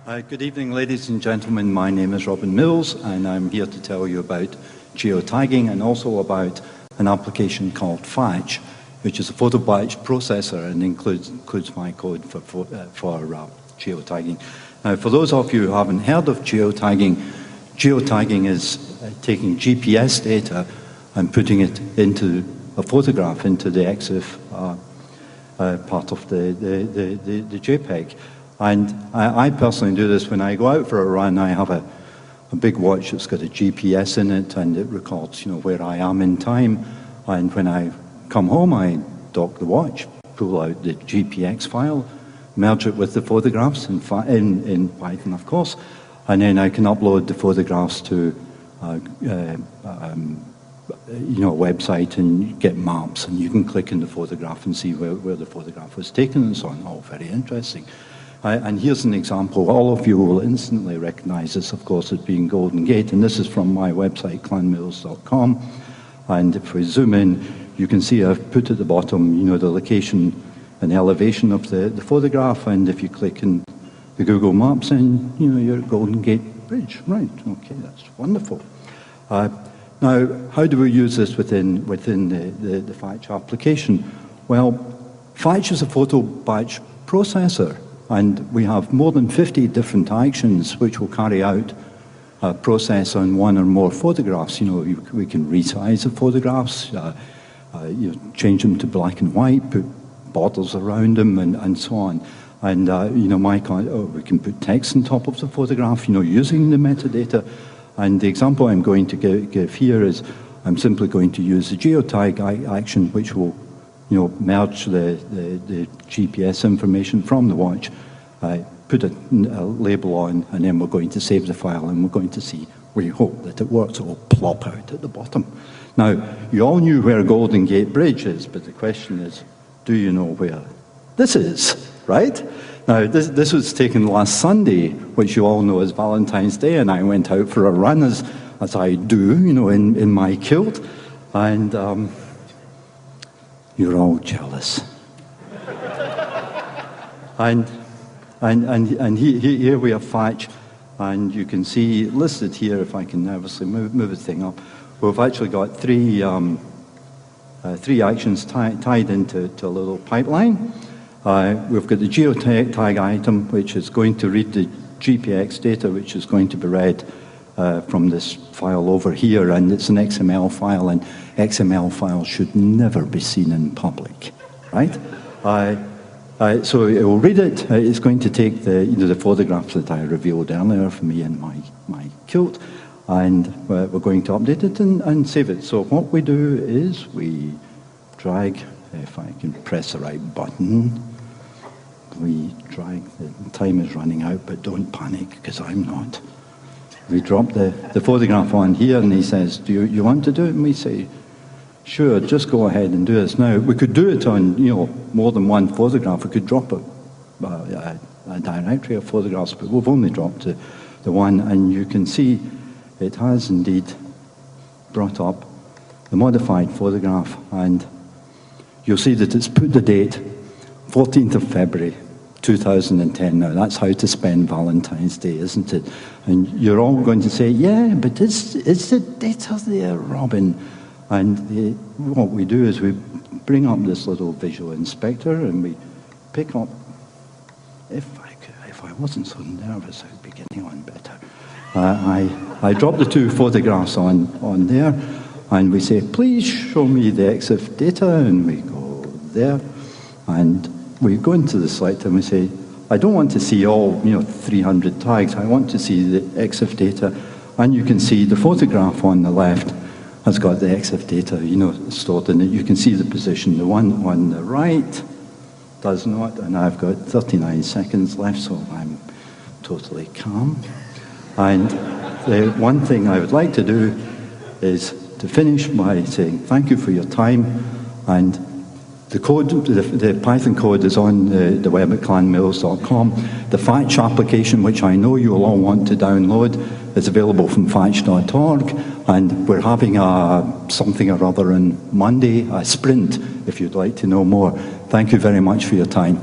Good evening, ladies and gentlemen. My name is Robin Mills, and I'm here to tell you about geotagging and also about an application called Fetch, which is a photo batch processor and includes my code for geotagging. Now, for those of you who haven't heard of geotagging, geotagging is taking GPS data and putting it into a photograph, into the EXIF part of the JPEG. And I personally do this when I go out for a run. I have a big watch that's got a GPS in it, and it records, where I am in time. And when I come home, I dock the watch, pull out the GPX file, merge it with the photographs in Python, of course, and then I can upload the photographs to a website and get maps, and you can click in the photograph and see where the photograph was taken and so on. Oh, very interesting. And here's an example. All of you will instantly recognize this, of course, as being Golden Gate, and this is from my website, clanmills.com. And if we zoom in, you can see I've put at the bottom, the location and elevation of the photograph, and if you click in the Google Maps, then, you're at Golden Gate Bridge. Right, okay, that's wonderful. Now, how do we use this within the Fetch application? Well, Fetch is a photo batch processor, and we have more than 50 different actions which will carry out a process on one or more photographs. We can resize the photographs, change them to black and white, put borders around them, and so on. And we can put text on top of the photograph, using the metadata. And the example I'm going to give here is I'm simply going to use the geotag action, which will merge the GPS information from the watch, put a label on, and then we're going to save the file, and we're going to see, we hope that it works. It will plop out at the bottom. Now, you all knew where Golden Gate Bridge is, but the question is, do you know where this is, right? Now, this was taken last Sunday, which you all know is Valentine's Day, and I went out for a run, as I do, in my kilt, and you're all jealous. and here we have Fetch, and you can see listed here, if I can nervously move the thing up, we've actually got three actions tied into a little pipeline. We've got the geotag item, which is going to read the GPX data, which is going to be read from this file over here, and it's an XML file, and XML files should never be seen in public, right? So it will read it. It's going to take the photographs that I revealed earlier for me in my kilt, and we're going to update it and save it. So what we do is we drag, if I can press the right button, we drag, the time is running out, but don't panic, because I'm not. We drop the photograph on here, and he says, do you want to do it? And we say, sure, just go ahead and do this. Now, we could do it on, more than one photograph. We could drop a directory of photographs, but we've only dropped the one, and you can see it has indeed brought up the modified photograph, and you'll see that it's put the date 14th of February, 2010. Now, that's how to spend Valentine's Day, isn't it? And you're all going to say, yeah, but is the data there, Robin? And what we do is we bring up this little visual inspector, and we pick up, if I wasn't so nervous, I'd be getting on better. I drop the two photographs on there, and we say, please show me the EXIF data, and we go there, and we go into the select and we say, I don't want to see all 300 tags. I want to see the EXIF data, and you can see the photograph on the left has got the EXIF data stored in it. You can see the position. The one on the right does not, and I've got 39 seconds left, so I'm totally calm. And the one thing I would like to do is to finish by saying thank you for your time, and the code, the Python code is on the web at clanmills.com. The Fetch application, which I know you'll all want to download, is available from fetch.org, and we're having something or other on Monday, a sprint, if you'd like to know more. Thank you very much for your time.